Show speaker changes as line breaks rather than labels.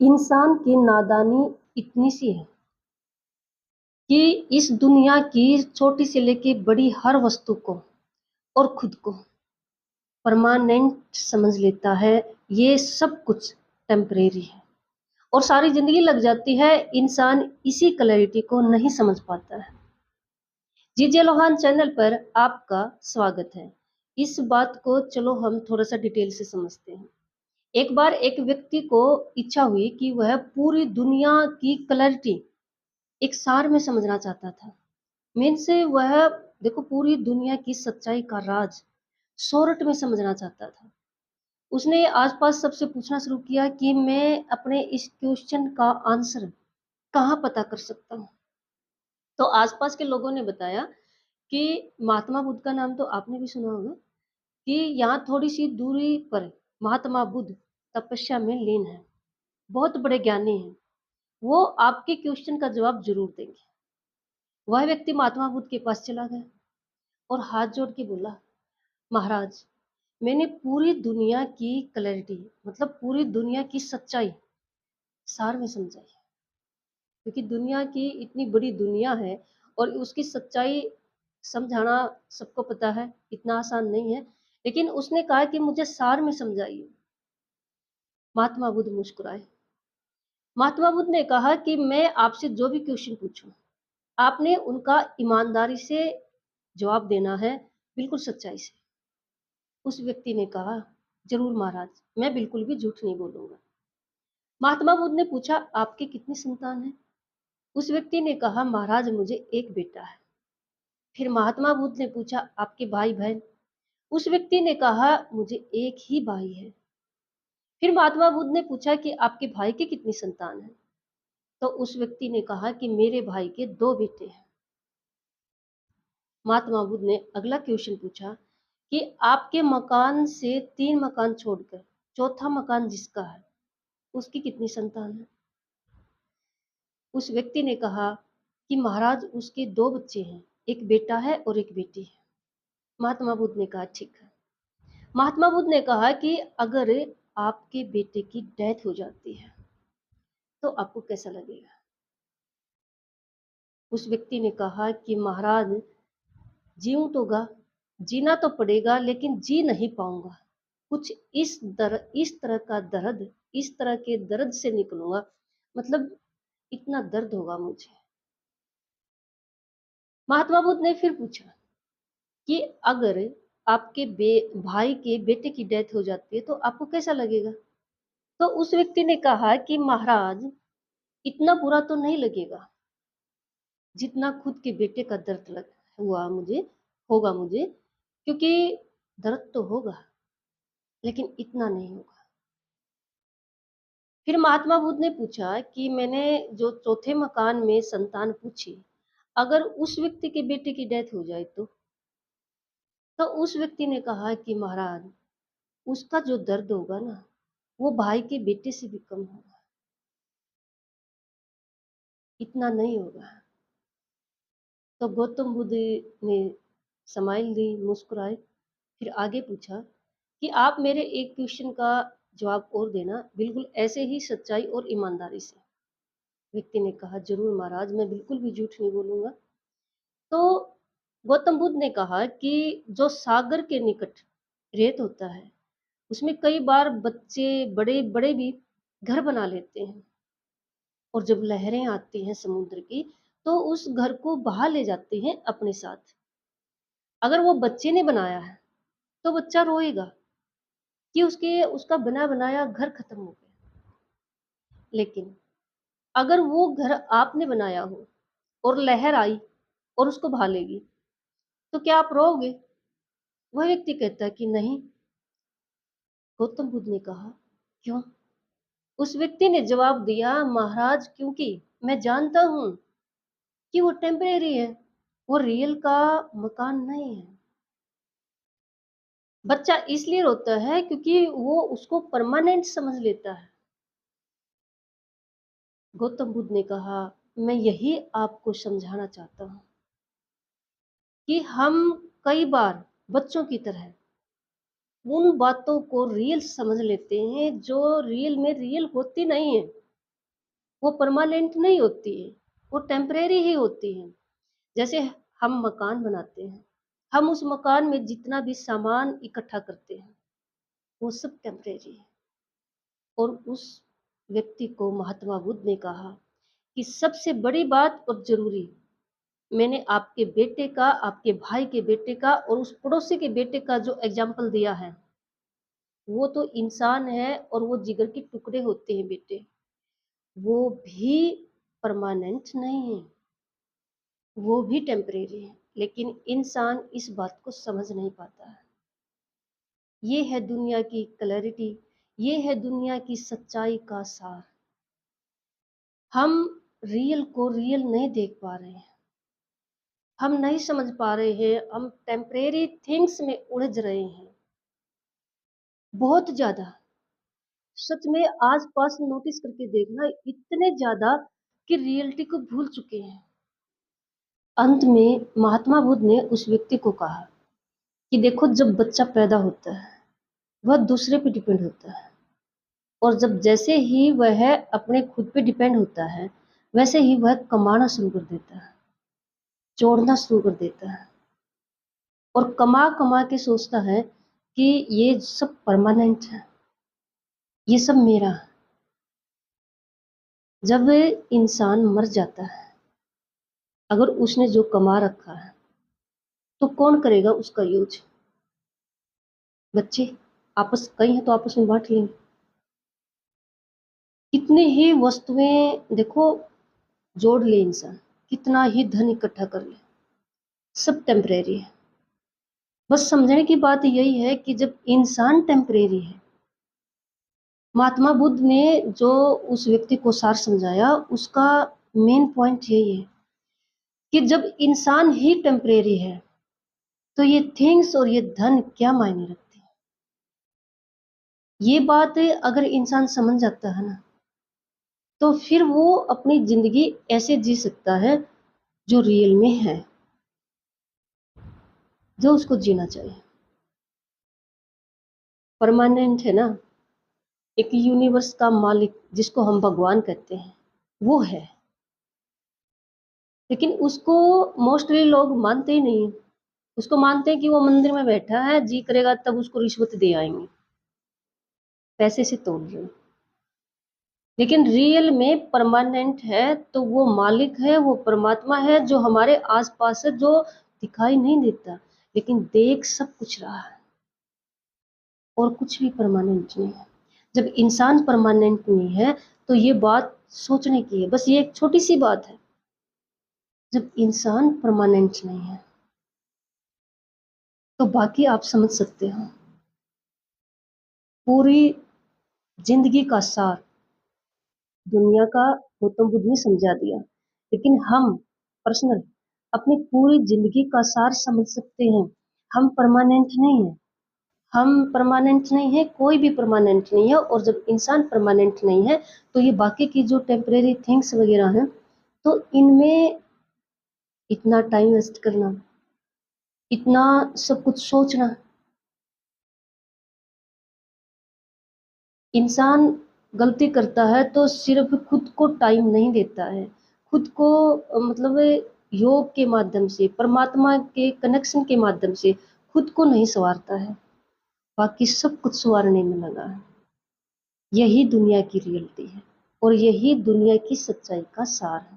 इंसान की नादानी इतनी सी है कि इस दुनिया की छोटी से लेके बड़ी हर वस्तु को और खुद को परमानेंट समझ लेता है। ये सब कुछ टेम्परेरी है और सारी जिंदगी लग जाती है। इंसान इसी क्लैरिटी को नहीं समझ पाता है। जीजे लोहान चैनल पर आपका स्वागत है। इस बात को चलो हम थोड़ा सा डिटेल से समझते हैं। एक बार एक व्यक्ति को इच्छा हुई कि वह पूरी दुनिया की क्लैरिटी एक सार में समझना चाहता था। मीन से वह देखो पूरी दुनिया की सच्चाई का राज सोरठ में समझना चाहता था। उसने आसपास सबसे पूछना शुरू किया कि मैं अपने इस क्वेश्चन का आंसर कहाँ पता कर सकता हूँ। तो आसपास के लोगों ने बताया कि महात्मा बुद्ध का नाम तो आपने भी सुना होगा कि यहाँ थोड़ी सी दूरी पर महात्मा बुद्ध तपस्या में लीन है, बहुत बड़े ज्ञानी हैं, वो आपके क्वेश्चन का जवाब जरूर देंगे। वह व्यक्ति महात्मा बुद्ध के पास चला गया और हाथ जोड़ के बोला, महाराज, मैंने पूरी दुनिया की क्लैरिटी मतलब पूरी दुनिया की सच्चाई सार में समझाई है। क्योंकि दुनिया की इतनी बड़ी दुनिया है और उसकी सच्चाई समझाना सबको पता है, इतना आसान नहीं है। लेकिन उसने कहा कि मुझे सार में समझाइए। महात्मा बुद्ध मुस्कुराए। महात्मा बुद्ध ने कहा कि मैं आपसे जो भी क्वेश्चन पूछूं, आपने उनका ईमानदारी से जवाब देना है, बिल्कुल सच्चाई से। उस व्यक्ति ने कहा, जरूर महाराज, मैं बिल्कुल भी झूठ नहीं बोलूंगा। महात्मा बुद्ध ने पूछा, आपके कितनी संतान है? उस व्यक्ति ने कहा, महाराज, मुझे एक बेटा है। फिर महात्मा बुद्ध ने पूछा, आपके भाई बहन? उस व्यक्ति ने कहा, मुझे एक ही भाई है। फिर महात्मा बुद्ध ने पूछा कि आपके भाई के कितनी संतान है? तो उस व्यक्ति ने कहा कि मेरे भाई के दो बेटे हैं। महात्मा बुद्ध ने अगला क्वेश्चन पूछा कि आपके मकान से 3 मकान छोड़कर चौथा मकान जिसका है, उसकी कितनी संतान है? उस व्यक्ति ने कहा कि महाराज, उसके 2 बच्चे हैं, एक बेटा है और एक बेटी है। महात्मा बुद्ध ने कहा, ठीक है। महात्मा बुद्ध ने कहा कि अगर आपके बेटे की डेथ हो जाती है तो आपको कैसा लगेगा? उस व्यक्ति ने कहा कि महाराज, जीऊं तो गा, जीना तो पड़ेगा, लेकिन जी नहीं पाऊंगा। कुछ इस तरह का दर्द, इस तरह के दर्द से निकलूंगा, मतलब इतना दर्द होगा मुझे। महात्मा बुद्ध ने फिर पूछा कि अगर आपके भाई के बेटे की डेथ हो जाती है तो आपको कैसा लगेगा? तो उस व्यक्ति ने कहा कि महाराज, इतना बुरा तो नहीं लगेगा जितना खुद के बेटे का दर्द लग हुआ मुझे होगा मुझे, क्योंकि दर्द तो होगा लेकिन इतना नहीं होगा। फिर महात्मा बुद्ध ने पूछा कि मैंने जो चौथे मकान में संतान पूछी, अगर उस व्यक्ति के बेटे की डेथ हो जाए तो उस व्यक्ति ने कहा कि महाराज, उसका जो दर्द होगा ना, वो भाई के बेटे से भी कम होगा, इतना नहीं होगा। तो गौतम बुद्ध ने स्माइल दी, मुस्कुराए, फिर आगे पूछा कि आप मेरे एक क्वेश्चन का जवाब और देना, बिल्कुल ऐसे ही सच्चाई और ईमानदारी से। व्यक्ति ने कहा, जरूर महाराज, मैं बिल्कुल भी झूठ नहीं बोलूंगा। तो गौतम बुद्ध ने कहा कि जो सागर के निकट रेत होता है, उसमें कई बार बच्चे बड़े बड़े भी घर बना लेते हैं, और जब लहरें आती हैं समुद्र की तो उस घर को बहा ले जाते हैं अपने साथ। अगर वो बच्चे ने बनाया है तो बच्चा रोएगा कि उसका बना बनाया घर खत्म हो गया। लेकिन अगर वो घर आपने बनाया हो और लहर आई और उसको बहा लेगी, तो क्या आप रोओगे? वह व्यक्ति कहता है कि नहीं। गौतम बुद्ध ने कहा, क्यों? उस व्यक्ति ने जवाब दिया, महाराज, क्योंकि मैं जानता हूं कि वो टेम्परेरी है, वो रियल का मकान नहीं है। बच्चा इसलिए रोता है क्योंकि वो उसको परमानेंट समझ लेता है। गौतम बुद्ध ने कहा, मैं यही आपको समझाना चाहता हूँ कि हम कई बार बच्चों की तरह उन बातों को रियल समझ लेते हैं जो रियल में रियल होती नहीं है। वो परमानेंट नहीं होती है, वो टेम्परेरी ही होती है। जैसे हम मकान बनाते हैं, हम उस मकान में जितना भी सामान इकट्ठा करते हैं, वो सब टेम्परेरी है। और उस व्यक्ति को महात्मा बुद्ध ने कहा कि सबसे बड़ी बात और ज़रूरी, मैंने आपके बेटे का, आपके भाई के बेटे का और उस पड़ोसी के बेटे का जो एग्ज़ाम्पल दिया है, वो तो इंसान है और वो जिगर के टुकड़े होते हैं बेटे, वो भी परमानेंट नहीं है, वो भी टेम्परेरी है। लेकिन इंसान इस बात को समझ नहीं पाता है। ये है दुनिया की क्लैरिटी, ये है दुनिया की सच्चाई का सार। हम रियल को रियल नहीं देख पा रहे हैं, हम नहीं समझ पा रहे हैं, हम टेम्परेरी थिंग्स में उलझ रहे हैं, बहुत ज़्यादा। सच में आस-पास नोटिस करके देखना, इतने ज़्यादा कि रियलिटी को भूल चुके हैं। अंत में महात्मा बुद्ध ने उस व्यक्ति को कहा कि देखो, जब बच्चा पैदा होता है, वह दूसरे पे डिपेंड होता है, और जब जैसे ही वह अपने खुद पे डिपेंड होता है, वैसे ही वह कमाना शुरू कर देता है, जोड़ना शुरू कर देता है, और कमा-कमा के सोचता है कि ये सब परमानेंट है, ये सब मेरा है। जब इंसान मर जाता है, अगर उसने जो कमा रखा है, तो कौन करेगा उसका यूज़? बच्चे आपस कई हैं तो आपस में बाँट लेंगे। कितनी ही वस्तुएँ देखो जोड़ ले इंसान, कितना ही धन इकट्ठा कर ले, सब टेम्परेरी है। बस समझने की बात यही है कि जब इंसान टेम्परेरी है, महात्मा बुद्ध ने जो उस व्यक्ति को सार समझाया, उसका मेन पॉइंट यही है कि जब इंसान ही टेम्परेरी है, तो ये थिंग्स और ये धन क्या मायने रखते हैं। ये बात अगर इंसान समझ जाता है ना, तो फिर वो अपनी ज़िंदगी ऐसे जी सकता है जो रियल में है, जो उसको जीना चाहिए। परमानेंट है ना, एक यूनिवर्स का मालिक जिसको हम भगवान कहते हैं, वो है। लेकिन उसको मोस्टली लोग मानते ही नहीं हैं। उसको मानते हैं कि वो मंदिर में बैठा है, जी करेगा तब उसको रिश्वत दे आएँगे, पैसे से तोल रहे हैं। लेकिन रियल में परमानेंट है, तो वो मालिक है, वो परमात्मा है जो हमारे आस-पास है, जो दिखाई नहीं देता, लेकिन देख सब कुछ रहा है, और कुछ भी परमानेंट नहीं है। जब इंसान परमानेंट नहीं है, तो ये बात सोचने की है, बस ये एक छोटी-सी बात है। जब इंसान परमानेंट नहीं है, तो बाकी आप समझ सकते हो। पूरी ज़िंदगी का सार दुनिया का गौतम बुद्ध ने समझा दिया। लेकिन हम पर्सनल अपनी पूरी ज़िंदगी का सार समझ सकते हैं। हम परमानेंट नहीं हैं। हम परमानेंट नहीं हैं, कोई भी परमानेंट नहीं है, और जब इंसान परमानेंट नहीं है, तो ये बाकी की जो टेम्परेरी थिंग्स वग़ैरह हैं, तो इनमें इतना टाइम वेस्ट करना, इतना सब कुछ सोचना, इंसान गलती करता है तो सिर्फ़ खुद को टाइम नहीं देता है। खुद को मतलब योग के माध्यम से, परमात्मा के कनेक्शन के माध्यम से खुद को नहीं सँवारता है, बाकी सब कुछ सँवारने में लगा है। यही दुनिया की रियलिटी है, और यही दुनिया की सच्चाई का सार है।